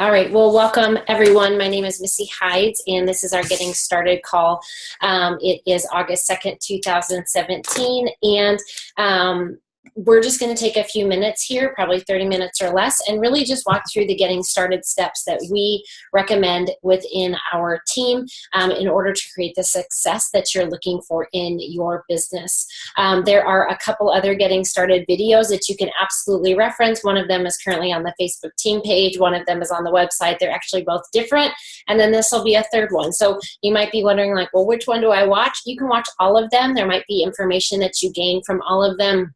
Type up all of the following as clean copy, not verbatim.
All right, well, welcome everyone. My name is Missy Hides, and this is our Getting Started call. It is August 2nd, 2017, and we're just going to take a few minutes here, probably 30 minutes or less, and really just walk through the getting started steps that we recommend within our team in order to create the success that you're looking for in your business. There are a couple other getting started videos that you can absolutely reference. One of them is currently on the Facebook team page. One of them is on the website. They're actually both different. And then this will be a third one. So you might be wondering, like, well, which one do I watch? You can watch all of them. There might be information that you gain from all of them,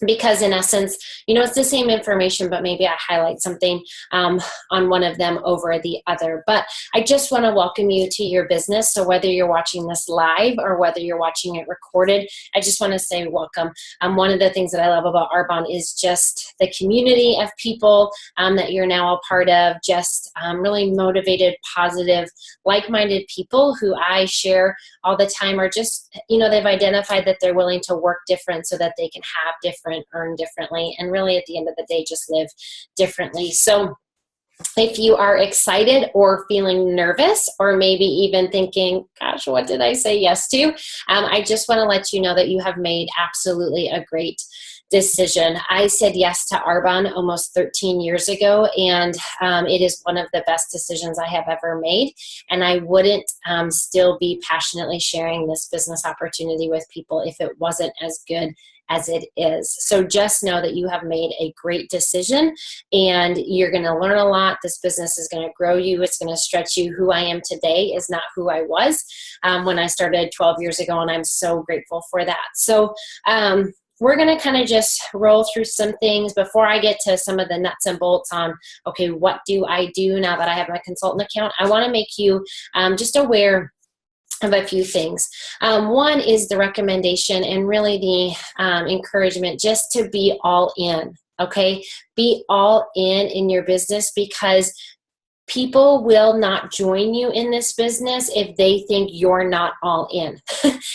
because in essence, it's the same information, but maybe I highlight something on one of them over the other. But I just want to welcome you to your business. So whether you're watching this live or whether you're watching it recorded, I just want to say welcome. One of the things that I love about Arbonne is just the community of people that you're now a part of, just really motivated, positive, like-minded people who I share all the time are just, they've identified that they're willing to work different so that they can have different, earn differently, and really at the end of the day just live differently. So if you are excited or feeling nervous or maybe even thinking, gosh, what did I say yes to? I just want to let you know that you have made absolutely a great decision. I said yes to Arbonne almost 13 years ago, and it is one of the best decisions I have ever made. And I wouldn't still be passionately sharing this business opportunity with people if it wasn't as good as it is. So just know that you have made a great decision and you're going to learn a lot. This business is going to grow you. It's going to stretch you. Who I am today is not who I was when I started 12 years ago, and I'm so grateful for that. So we're going to kind of just roll through some things before I get to some of the nuts and bolts on, okay, what do I do now that I have my consultant account? I want to make you just aware of a few things. One is the recommendation and really the encouragement just to be all in, okay? Be all in your business, because people will not join you in this business if they think you're not all in.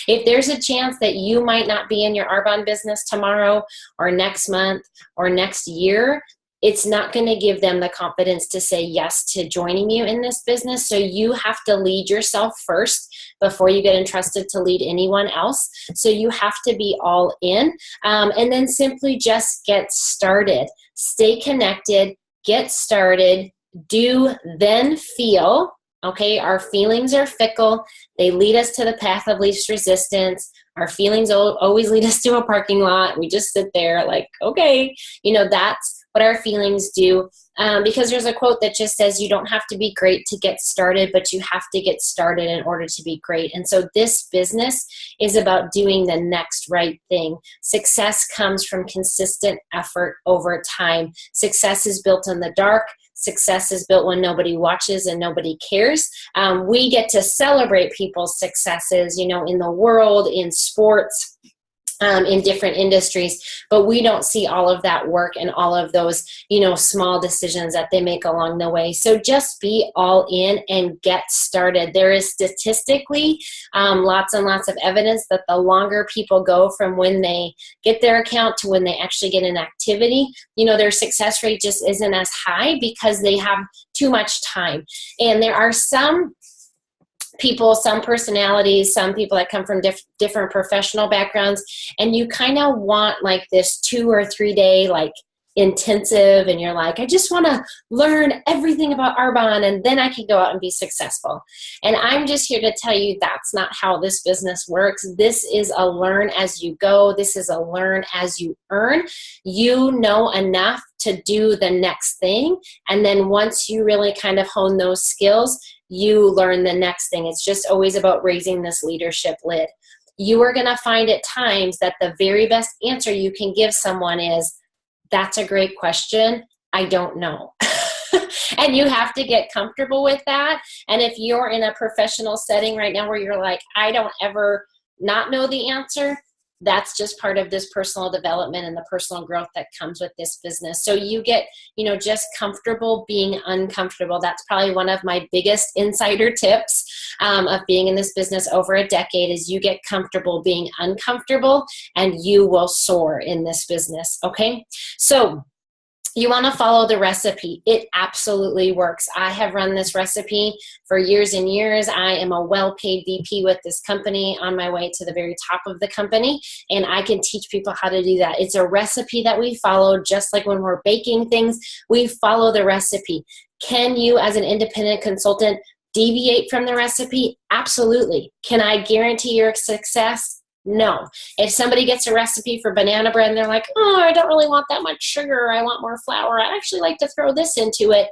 If there's a chance that you might not be in your Arbonne business tomorrow or next month or next year, it's not going to give them the confidence to say yes to joining you in this business. So you have to lead yourself first before you get entrusted to lead anyone else. So you have to be all in, and then simply just get started. Stay connected, get started, do, then feel. Okay, our feelings are fickle. They lead us to the path of least resistance. Our feelings always lead us to a parking lot. We just sit there like, okay, that's what our feelings do. Because there's a quote that just says, you don't have to be great to get started, but you have to get started in order to be great. And so this business is about doing the next right thing. Success comes from consistent effort over time. Success is built in the dark. Success is built when nobody watches and nobody cares. We get to celebrate people's successes, in the world, in sports, in different industries, but we don't see all of that work and all of those, small decisions that they make along the way. So just be all in and get started. There is statistically lots and lots of evidence that the longer people go from when they get their account to when they actually get an activity, their success rate just isn't as high because they have too much time. And there are some people, some personalities, some people that come from different professional backgrounds, and you kind of want like this 2 or 3 day like intensive, and you're like, I just want to learn everything about Arbonne and then I can go out and be successful. And I'm just here to tell you that's not how this business works. This is a learn as you go. This is a learn as you earn. You know enough to do the next thing, and then once you really kind of hone those skills, you learn the next thing. It's just always about raising this leadership lid. You are going to find at times that the very best answer you can give someone is, that's a great question, I don't know. And you have to get comfortable with that. And if you're in a professional setting right now where you're like, I don't ever not know the answer, that's just part of this personal development and the personal growth that comes with this business. So you get, just comfortable being uncomfortable. That's probably one of my biggest insider tips of being in this business over a decade is you get comfortable being uncomfortable and you will soar in this business. Okay. So You want to follow the recipe. It absolutely works. I have run this recipe for years and years. I am a well-paid VP with this company on my way to the very top of the company, and I can teach people how to do that. It's a recipe that we follow, just like when we're baking things, we follow the recipe. Can you, as an independent consultant, deviate from the recipe? Absolutely. Can I guarantee your success? No. If somebody gets a recipe for banana bread and they're like, oh, I don't really want that much sugar, I want more flour, I'd actually like to throw this into it,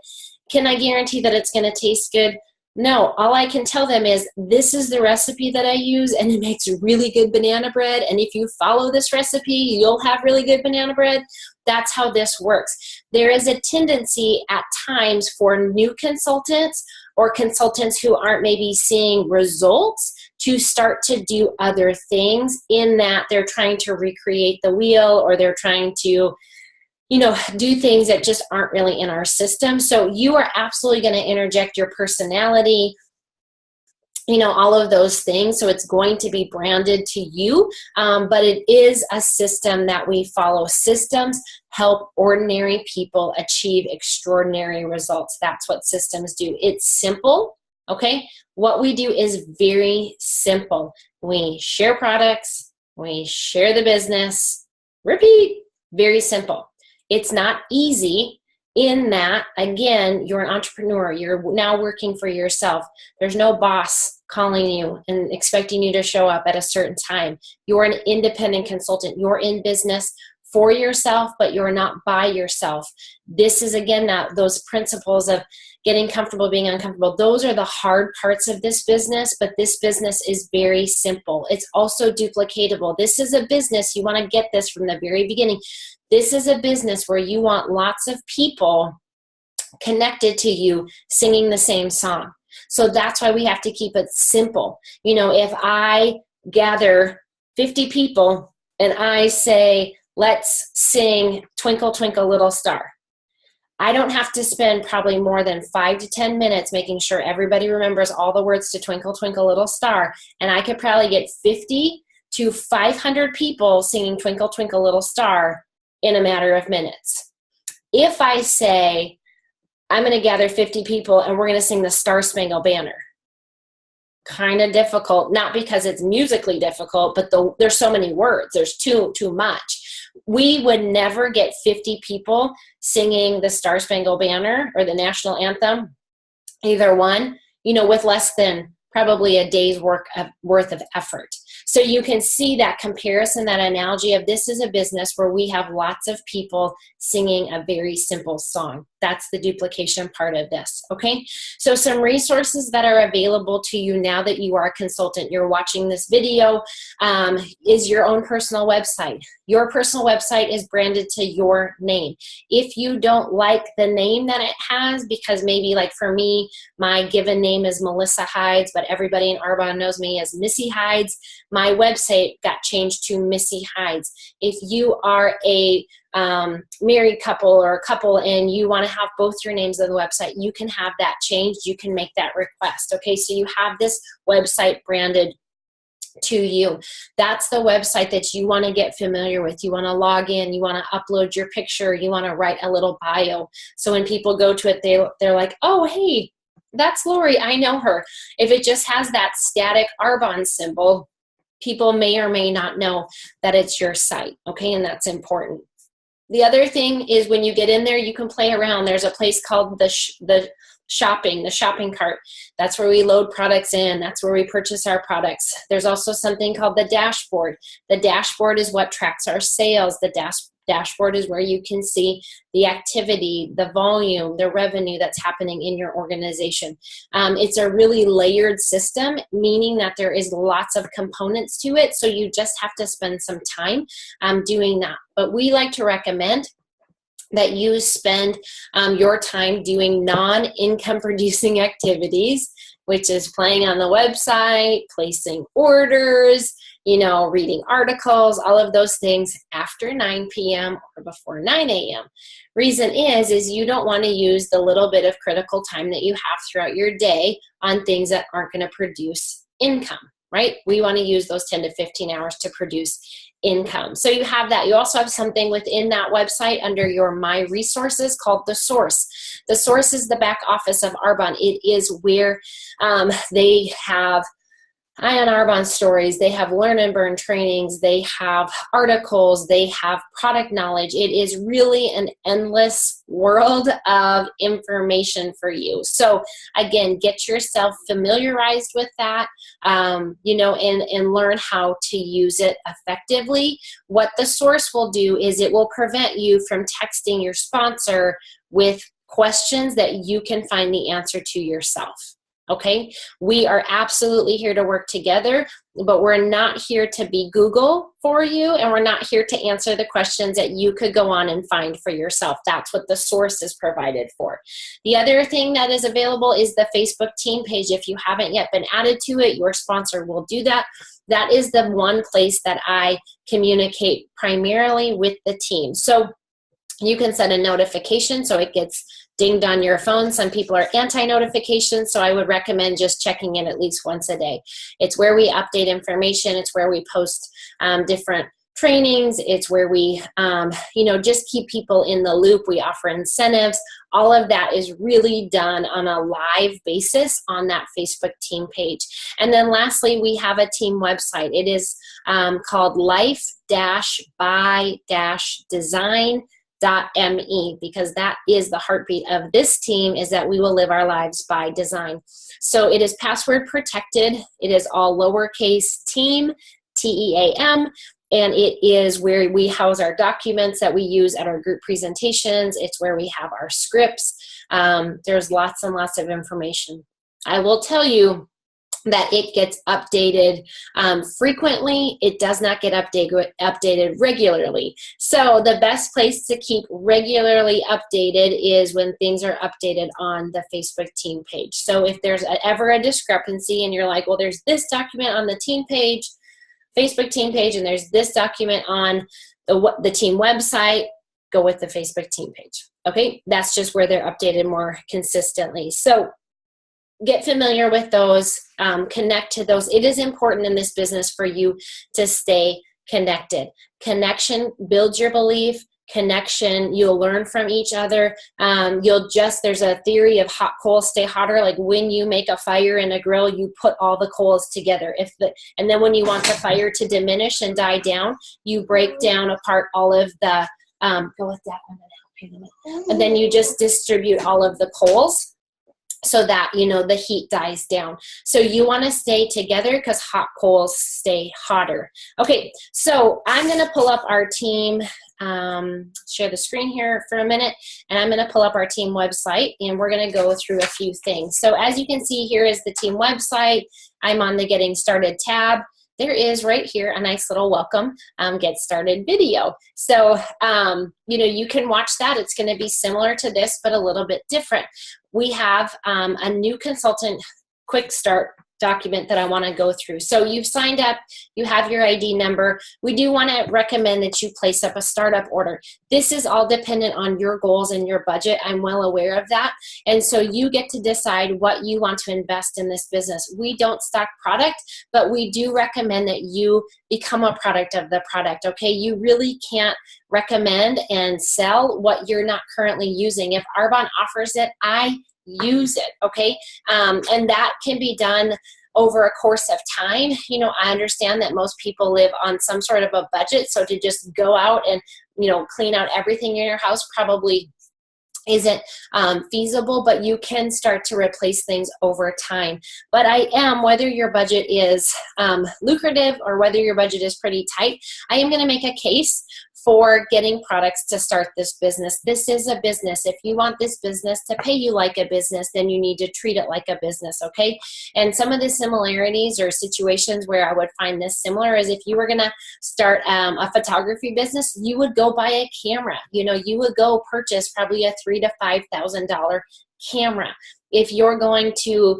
can I guarantee that it's going to taste good? No. All I can tell them is this is the recipe that I use, and it makes really good banana bread, and if you follow this recipe, you'll have really good banana bread. That's how this works. There is a tendency at times for new consultants or consultants who aren't maybe seeing results to start to do other things, in that they're trying to recreate the wheel, or they're trying to, do things that just aren't really in our system. So you are absolutely going to interject your personality, all of those things. So it's going to be branded to you, but it is a system that we follow. Systems help ordinary people achieve extraordinary results. That's what systems do. It's simple, okay? What we do is very simple. We share products, we share the business, repeat, very simple. It's not easy, in that, again, you're an entrepreneur. You're now working for yourself. There's no boss calling you and expecting you to show up at a certain time. You're an independent consultant. You're in business for yourself, but you're not by yourself. This is, again, those principles of getting comfortable, being uncomfortable. Those are the hard parts of this business, but this business is very simple. It's also duplicatable. This is a business, you want to get this from the very beginning. This is a business where you want lots of people connected to you singing the same song. So that's why we have to keep it simple. If I gather 50 people and I say, let's sing Twinkle, Twinkle, Little Star, I don't have to spend probably more than 5 to 10 minutes making sure everybody remembers all the words to Twinkle, Twinkle, Little Star. And I could probably get 50 to 500 people singing Twinkle, Twinkle, Little Star in a matter of minutes. If I say, I'm going to gather 50 people and we're going to sing the Star Spangled Banner, kind of difficult, not because it's musically difficult, but there's so many words, there's too much. We would never get 50 people singing the Star Spangled Banner or the national anthem, either one, with less than probably a day's worth of effort. So you can see that comparison, that analogy of this is a business where we have lots of people singing a very simple song. That's the duplication part of this, okay? So some resources that are available to you now that you are a consultant, you're watching this video, is your own personal website. Your personal website is branded to your name. If you don't like the name that it has, because maybe like for me, my given name is Melissa Hides, but everybody in Arbonne knows me as Missy Hides, my website got changed to Missy Hides. If you are a married couple or a couple and you want to have both your names on the website, you can have that changed. You can make that request. Okay, so you have this website branded to you. That's the website that you want to get familiar with. You want to log in, you want to upload your picture, you want to write a little bio. So when people go to it, they're like, oh, hey, that's Lori, I know her. If it just has that static Arbonne symbol, people may or may not know that it's your site, okay, and that's important. The other thing is when you get in there, you can play around. There's a place called the shopping cart. That's where we load products in. That's where we purchase our products. There's also something called the dashboard. The dashboard is what tracks our sales. The dashboard is where you can see the activity, the volume, the revenue that's happening in your organization. It's a really layered system, meaning that there is lots of components to it, so you just have to spend some time doing that. But we like to recommend that you spend your time doing non-income producing activities, which is playing on the website, placing orders, reading articles, all of those things after 9 p.m. or before 9 a.m. Reason is you don't want to use the little bit of critical time that you have throughout your day on things that aren't going to produce income, right? We want to use those 10 to 15 hours to produce income. So you have that. You also have something within that website under your My Resources called The Source. The Source is the back office of Arbonne. It is where they have Eye on Arbonne stories, they have learn and burn trainings, they have articles, they have product knowledge. It is really an endless world of information for you. So again, get yourself familiarized with that, you know, and learn how to use it effectively. What the Source will do is it will prevent you from texting your sponsor with questions that you can find the answer to yourself. Okay, we are absolutely here to work together, but we're not here to be Google for you, and we're not here to answer the questions that you could go on and find for yourself. That's what the Source is provided for. The other thing that is available is the Facebook team page. If you haven't yet been added to it, your sponsor will do that. That is the one place that I communicate primarily with the team. So you can set a notification so it gets dinged on your phone. Some people are anti-notification, so I would recommend just checking in at least once a day. It's where we update information. It's where we post different trainings. It's where we, you know, just keep people in the loop. We offer incentives. All of that is really done on a live basis on that Facebook team page. And then lastly, we have a team website. It is called life-by-design.me, because that is the heartbeat of this team, is that we will live our lives by design. So it is password protected. It is all lowercase team, TEAM, and it is where we house our documents that we use at our group presentations. It's where we have our scripts. There's lots and lots of information. I will tell you that it gets updated frequently. It does not get updated regularly. So the best place to keep regularly updated is when things are updated on the Facebook team page. So if there's ever a discrepancy and you're like, well, there's this document on the team page, Facebook team page, and there's this document on the team website, go with the Facebook team page. Okay, that's just where they're updated more consistently. So get familiar with those, connect to those. It is important in this business for you to stay connected. Connection builds your belief. Connection, you'll learn from each other. There's a theory of hot coals stay hotter. Like when you make a fire in a grill, you put all the coals together. And then when you want the fire to diminish and die down, you break down apart all of the, go with that one and help you in a minute. And then you just distribute all of the coals, so that, you know, the heat dies down. So you want to stay together because hot coals stay hotter. Okay, so I'm going to pull up our team, share the screen here for a minute, and I'm going to pull up our team website, and we're going to go through a few things. So as you can see, here is the team website. I'm on the Getting Started tab. There is right here a nice little welcome get started video. So, you know, you can watch that. It's going to be similar to this, but a little bit different. We have a new consultant quick start document that I want to go through. So you've signed up, you have your ID number. We do want to recommend that you place up a startup order. This is all dependent on your goals and your budget. I'm well aware of that. And so you get to decide what you want to invest in this business. We don't stock product, but we do recommend that you become a product of the product, okay? You really can't recommend and sell what you're not currently using. If Arbonne offers it, I use it, okay? And that can be done over a course of time. You know, I understand that most people live on some sort of a budget, so to just go out and, you know, clean out everything in your house probably isn't feasible, but you can start to replace things over time. But whether your budget is lucrative or whether your budget is pretty tight, I am going to make a case for getting products to start this business. This is a business. If you want this business to pay you like a business, then you need to treat it like a business, okay? And some of the similarities or situations where I would find this similar is if you were gonna start a photography business, you would go buy a camera. You know, you would go purchase probably a $3,000 to $5,000 camera. If you're going to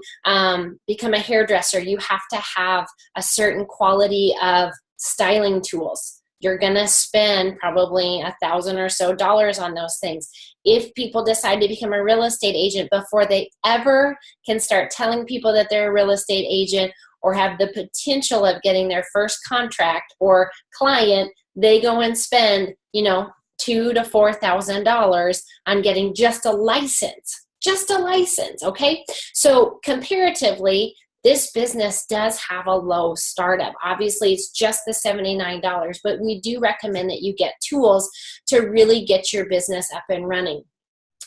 become a hairdresser, you have to have a certain quality of styling tools. You're going to spend probably $1,000 or so on those things. If people decide to become a real estate agent, before they ever can start telling people that they're a real estate agent or have the potential of getting their first contract or client, they go and spend, you know, $2,000 to $4,000 on getting just a license. Just a license, okay? So comparatively, this business does have a low startup. Obviously, it's just the $79, but we do recommend that you get tools to really get your business up and running.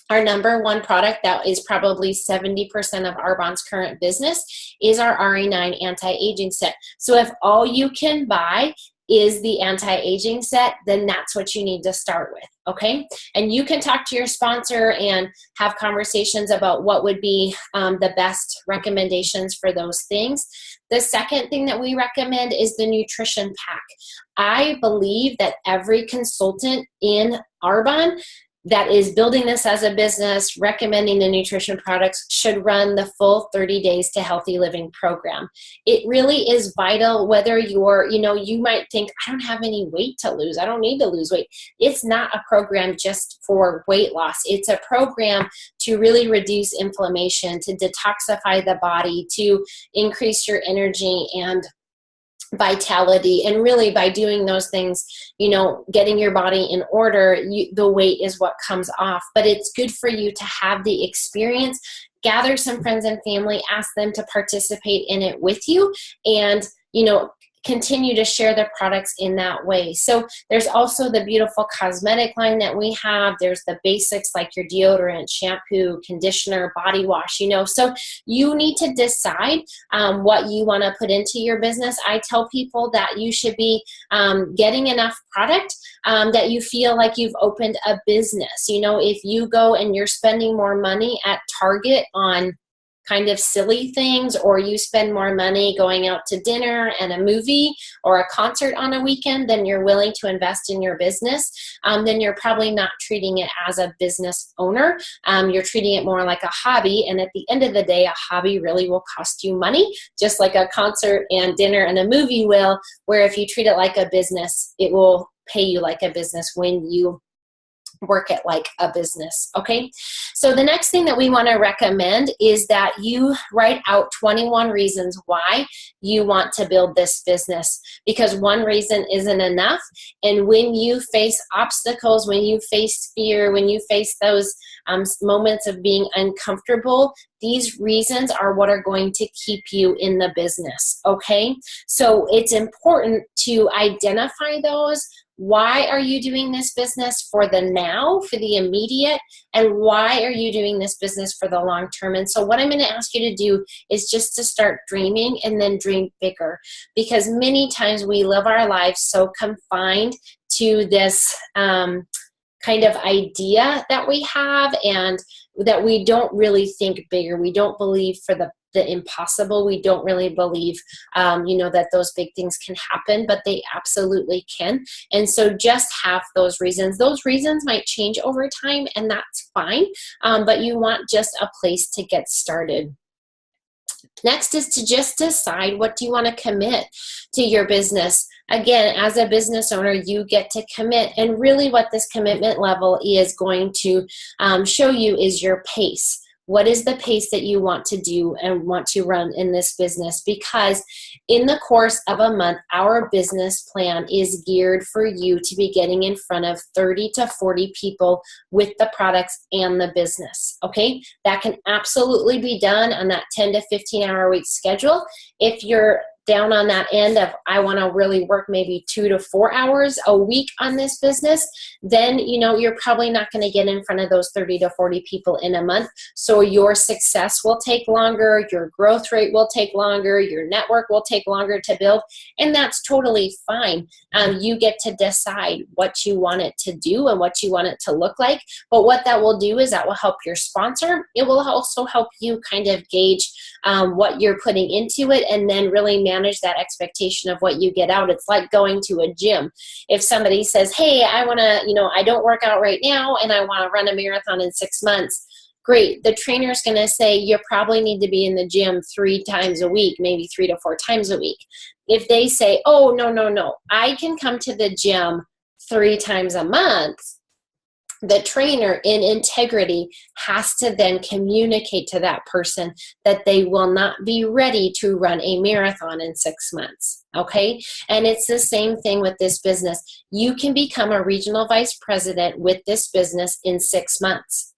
Our number one product that is probably 70% of Arbonne's current business is our RE9 anti-aging set. So if all you can buy is the anti-aging set, then that's what you need to start with, okay? And you can talk to your sponsor and have conversations about what would be the best recommendations for those things. The second thing that we recommend is the nutrition pack. I believe that every consultant in Arbonne that is building this as a business, recommending the nutrition products, should run the full 30 Days to Healthy Living program. It really is vital whether you're, you know, you might think, I don't have any weight to lose. I don't need to lose weight. It's not a program just for weight loss. It's a program to really reduce inflammation, to detoxify the body, to increase your energy and vitality. And really by doing those things, you know, getting your body in order, the weight is what comes off. But it's good for you to have the experience, gather some friends and family, ask them to participate in it with you, and, you know, continue to share the products in that way. So there's also the beautiful cosmetic line that we have. There's the basics like your deodorant, shampoo, conditioner, body wash, you know. So you need to decide what you want to put into your business. I tell people that you should be getting enough product that you feel like you've opened a business. You know, if you go and you're spending more money at Target on kind of silly things, or you spend more money going out to dinner and a movie or a concert on a weekend than you're willing to invest in your business, then you're probably not treating it as a business owner. You're treating it more like a hobby, and at the end of the day, a hobby really will cost you money, just like a concert and dinner and a movie will, where if you treat it like a business, it will pay you like a business when you work it like a business, okay? So the next thing that we want to recommend is that you write out 21 reasons why you want to build this business, because one reason isn't enough. And when you face obstacles, when you face fear, when you face those moments of being uncomfortable, these reasons are what are going to keep you in the business, okay? So it's important to identify those. Why are you doing this business for the now, for the immediate, and why are you doing this business for the long term? And so what I'm going to ask you to do is just to start dreaming and then dream bigger, because many times we live our lives so confined to this kind of idea that we have, and that we don't really think bigger. We don't believe for the impossible. We don't really believe, you know, that those big things can happen, but they absolutely can. And so just have those reasons. Those reasons might change over time, and that's fine, but you want just a place to get started. Next is to just decide, what do you want to commit to your business? Again, as a business owner, you get to commit, and really what this commitment level is going to show you is your pace. What is the pace that you want to do and want to run in this business? Because in the course of a month, our business plan is geared for you to be getting in front of 30 to 40 people with the products and the business, okay? That can absolutely be done on that 10 to 15 hour week schedule. If you're down on that end of, I want to really work maybe 2 to 4 hours a week on this business, then, you know, you're probably not going to get in front of those 30 to 40 people in a month. So your success will take longer, your growth rate will take longer, your network will take longer to build, and that's totally fine. You get to decide what you want it to do and what you want it to look like. But what that will do is that will help your sponsor. It will also help you kind of gauge what you're putting into it, and then really manage that expectation of what you get out. It's like going to a gym. If somebody says, hey, I want to, you know, I don't work out right now and I want to run a marathon in 6 months, great. The trainer's going to say you probably need to be in the gym 3 times a week, maybe 3 to 4 times a week. If they say, oh, no, I can come to the gym 3 times a month, The trainer in integrity has to then communicate to that person that they will not be ready to run a marathon in 6 months, okay? And it's the same thing with this business. You can become a regional vice president with this business in 6 months.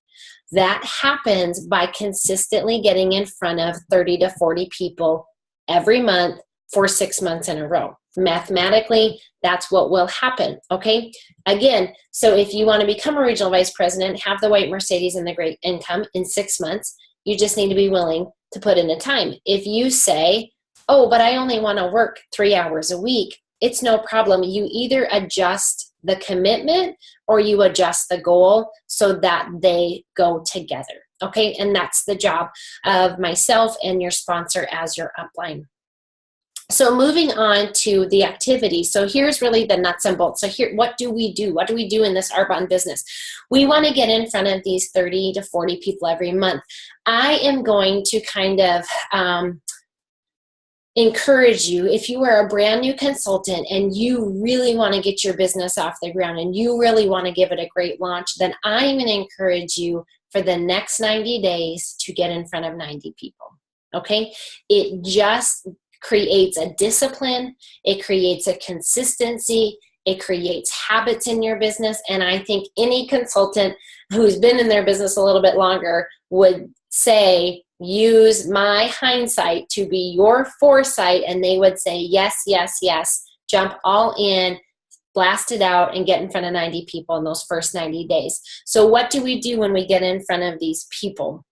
That happens by consistently getting in front of 30 to 40 people every month for 6 months in a row. Mathematically, that's what will happen, okay? Again, so if you want to become a regional vice president, have the white Mercedes and the great income in 6 months, you just need to be willing to put in the time. If you say, oh, but I only want to work 3 hours a week, it's no problem. You either adjust the commitment or you adjust the goal so that they go together, okay? And that's the job of myself and your sponsor as your upline. So moving on to the activity. So here's really the nuts and bolts. So here, what do we do? What do we do in this Arbonne business? We want to get in front of these 30 to 40 people every month. I am going to kind of encourage you, if you are a brand new consultant and you really want to get your business off the ground and you really want to give it a great launch, then I'm going to encourage you for the next 90 days to get in front of 90 people. Okay? It just creates a discipline, it creates a consistency, it creates habits in your business, and I think any consultant who's been in their business a little bit longer would say, use my hindsight to be your foresight, and they would say, yes, yes, yes, jump all in, blast it out, and get in front of 90 people in those first 90 days. So what do we do when we get in front of these people?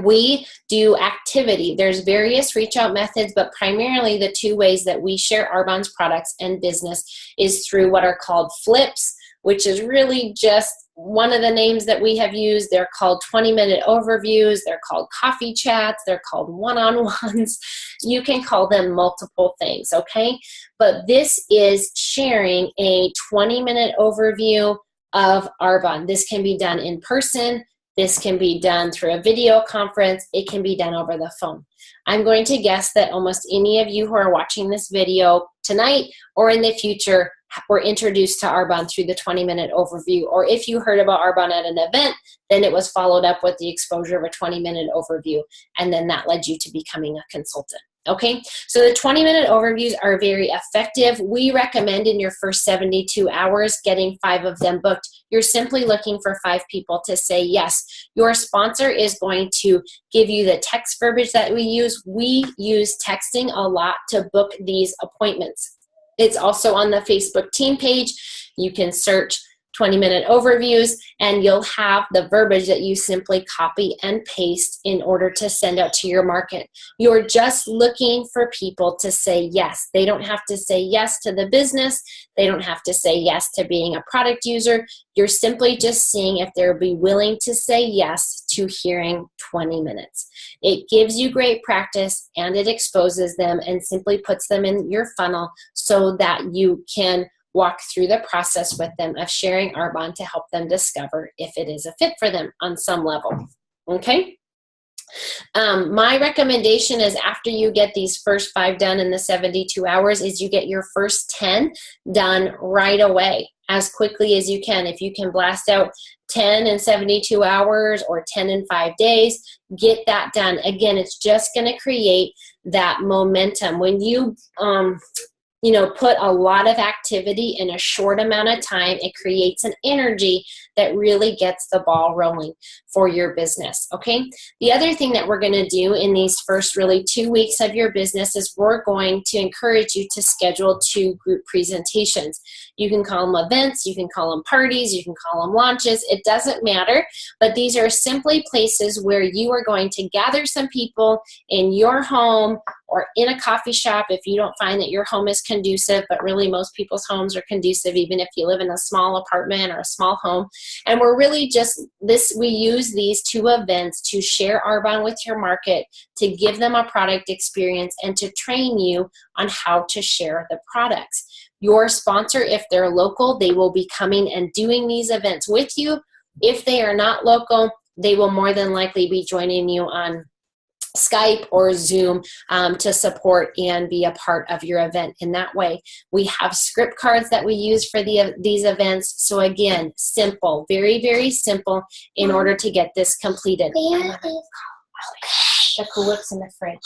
We do activity. There's various reach out methods, but primarily the two ways that we share Arbonne's products and business is through what are called flips, which is really just one of the names that we have used. They're called 20-minute overviews. They're called coffee chats. They're called one-on-ones. You can call them multiple things, okay? But this is sharing a 20-minute overview of Arbonne. This can be done in person. This can be done through a video conference. It can be done over the phone. I'm going to guess that almost any of you who are watching this video tonight or in the future were introduced to Arbonne through the 20-minute overview. Or if you heard about Arbonne at an event, then it was followed up with the exposure of a 20-minute overview. And then that led you to becoming a consultant. Okay, so the 20-minute overviews are very effective. We recommend in your first 72 hours getting 5 of them booked. You're simply looking for 5 people to say yes. Your sponsor is going to give you the text verbiage that we use. We use texting a lot to book these appointments. It's also on the Facebook team page. You can search 20-minute overviews, and you'll have the verbiage that you simply copy and paste in order to send out to your market. You're just looking for people to say yes. They don't have to say yes to the business. They don't have to say yes to being a product user. You're simply just seeing if they'll be willing to say yes to hearing 20 minutes. It gives you great practice, and it exposes them and simply puts them in your funnel so that you can walk through the process with them of sharing Arbonne to help them discover if it is a fit for them on some level. Okay? My recommendation is after you get these first 5 done in the 72 hours is you get your first 10 done right away, as quickly as you can. If you can blast out 10 in 72 hours or 10 in 5 days, get that done. Again, it's just going to create that momentum. When you put a lot of activity in a short amount of time, it creates an energy that really gets the ball rolling for your business, okay? The other thing that we're going to do in these first really 2 weeks of your business is we're going to encourage you to schedule 2 group presentations. You can call them events, you can call them parties, you can call them launches, it doesn't matter, but these are simply places where you are going to gather some people in your home or in a coffee shop if you don't find that your home is conducive, but really most people's homes are conducive even if you live in a small apartment or a small home. And we're really just, we use these 2 events to share Arbonne with your market, to give them a product experience, and to train you on how to share the products. Your sponsor, if they're local, they will be coming and doing these events with you. If they are not local, they will more than likely be joining you on Skype or Zoom to support and be a part of your event in that way. We have script cards that we use for these events. So again, simple, very, very simple in order to get this completed. The Coolip's in the fridge.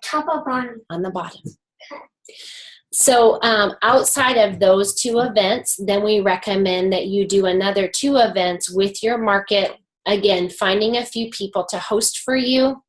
Top or bottom? On the bottom. So outside of those 2 events, then we recommend that you do another 2 events with your market. Again, finding a few people to host for you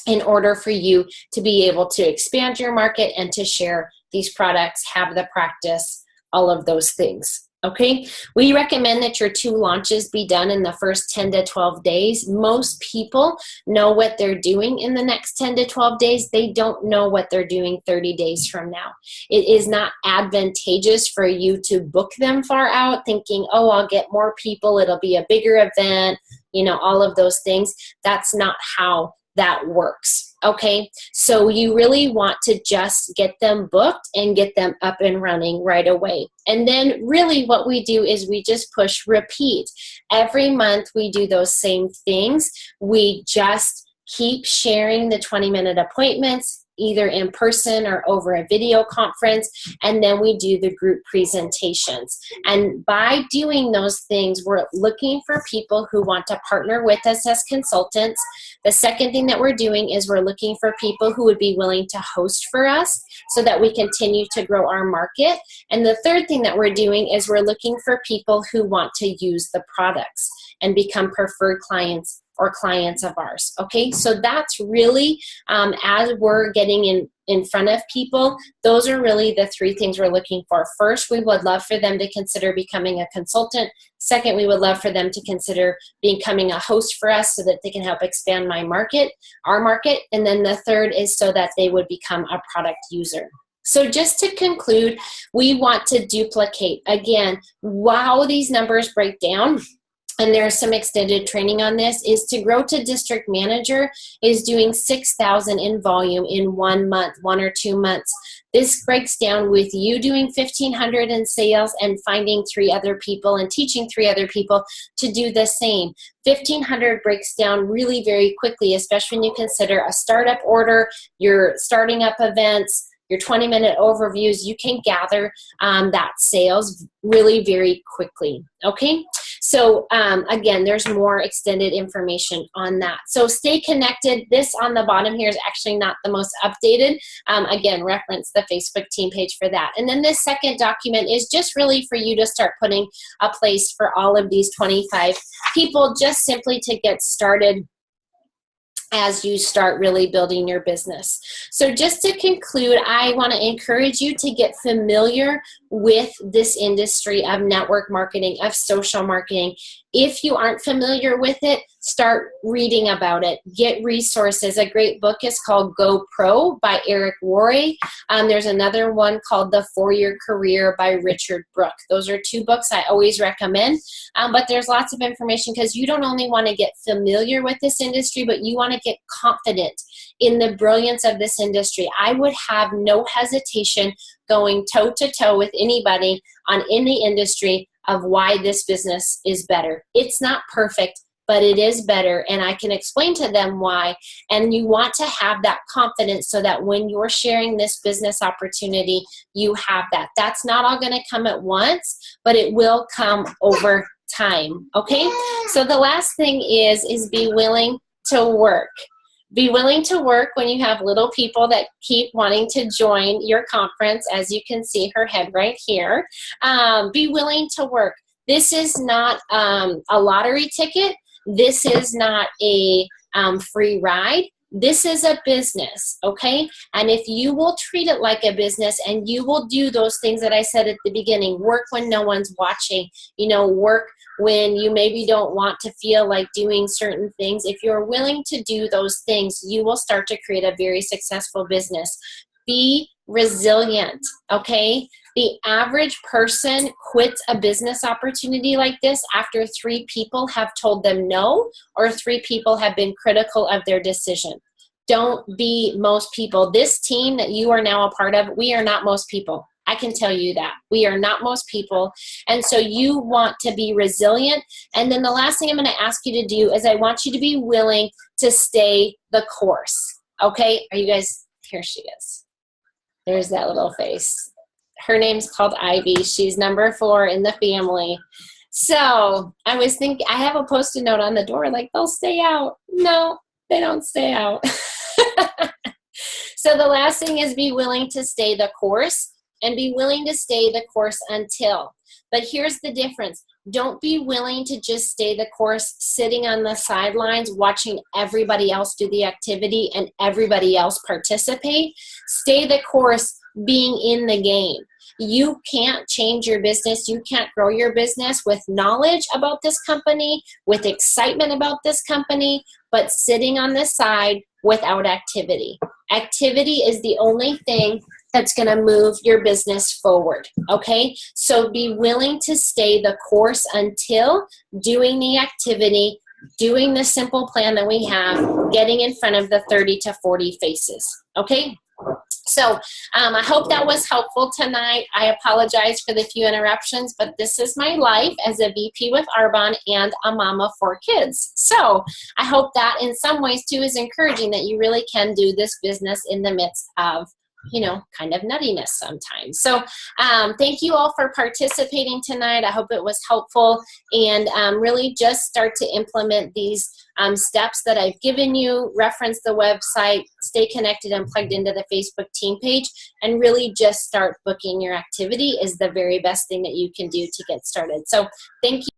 in order for you to be able to expand your market and to share these products, have the practice, all of those things. Okay, we recommend that your 2 launches be done in the first 10 to 12 days. Most people know what they're doing in the next 10 to 12 days. They don't know what they're doing 30 days from now. It is not advantageous for you to book them far out thinking, oh, I'll get more people, it'll be a bigger event, you know, all of those things. That's not how that works. Okay, so you really want to just get them booked and get them up and running right away. And then really what we do is we just push repeat. Every month we do those same things. We just keep sharing the 20-minute appointments, either in person or over a video conference, and then we do the group presentations. And by doing those things, we're looking for people who want to partner with us as consultants. The second thing that we're doing is we're looking for people who would be willing to host for us so that we continue to grow our market. And the third thing that we're doing is we're looking for people who want to use the products and become preferred clients or clients of ours. Okay, so that's really, as we're getting in front of people, those are really the 3 things we're looking for. First, we would love for them to consider becoming a consultant. Second, we would love for them to consider becoming a host for us so that they can help expand our market. And then the third is so that they would become a product user. So just to conclude, we want to duplicate. Again, wow, these numbers break down. And there's some extended training on this, is to grow to district manager is doing 6,000 in volume in 1 month, 1 or 2 months. This breaks down with you doing 1,500 in sales and finding 3 other people and teaching 3 other people to do the same. 1,500 breaks down really very quickly, especially when you consider a startup order, you're starting up events, your 20-minute overviews. You can gather that sales really very quickly. Okay, so again, there's more extended information on that. So stay connected. This on the bottom here is actually not the most updated. Again, reference the Facebook team page for that. And then this second document is just really for you to start putting a place for all of these 25 people, just simply to get started as you start really building your business. So just to conclude, I want to encourage you to get familiar with this industry of network marketing, of social marketing. If you aren't familiar with it, start reading about it. Get resources. A great book is called Go Pro by Eric Worre. There's another one called The 4-Year Career by Richard Brooke. Those are 2 books I always recommend. But there's lots of information because you don't only want to get familiar with this industry, but you want to get confident in the brilliance of this industry. I would have no hesitation going toe-to-toe with anybody on any industry of why this business is better. It's not perfect, but it is better, and I can explain to them why. And you want to have that confidence so that when you're sharing this business opportunity, you have that. That's not all going to come at once, but it will come over time. Okay? So the last thing is be willing to work. Be willing to work when you have little people that keep wanting to join your conference. As you can see her head right here. Be willing to work. This is not a lottery ticket. This is not a free ride. This is a business, okay? And if you will treat it like a business and you will do those things that I said at the beginning, work when no one's watching, work when you maybe don't want to feel like doing certain things. If you're willing to do those things, you will start to create a very successful business. Be resilient, okay? The average person quits a business opportunity like this after 3 people have told them no, or 3 people have been critical of their decision. Don't be most people. This team that you are now a part of, we are not most people. I can tell you that. We are not most people. And so you want to be resilient. And then the last thing I'm going to ask you to do is I want you to be willing to stay the course. Okay? Are you guys, here she is. There's that little face. Her name's called Ivy. She's number 4 in the family. So I was thinking, I have a Post-it note on the door, like, they'll stay out. No, they don't stay out. So the last thing is be willing to stay the course, and be willing to stay the course until. But here's the difference. Don't be willing to just stay the course sitting on the sidelines watching everybody else do the activity and everybody else participate. Stay the course being in the game. You can't change your business. You can't grow your business with knowledge about this company, with excitement about this company, but sitting on the side without activity. Activity is the only thing that's going to move your business forward, okay? So be willing to stay the course until doing the activity, doing the simple plan that we have, getting in front of the 30 to 40 faces, okay? So I hope that was helpful tonight. I apologize for the few interruptions, but this is my life as a VP with Arbonne and a mama of 4 kids. So I hope that in some ways too is encouraging that you really can do this business in the midst of, you know, kind of nuttiness sometimes. So thank you all for participating tonight. I hope it was helpful, and really just start to implement these steps that I've given you. Reference the website, stay connected and plugged into the Facebook team page, and really just start booking your activity is the very best thing that you can do to get started. So thank you.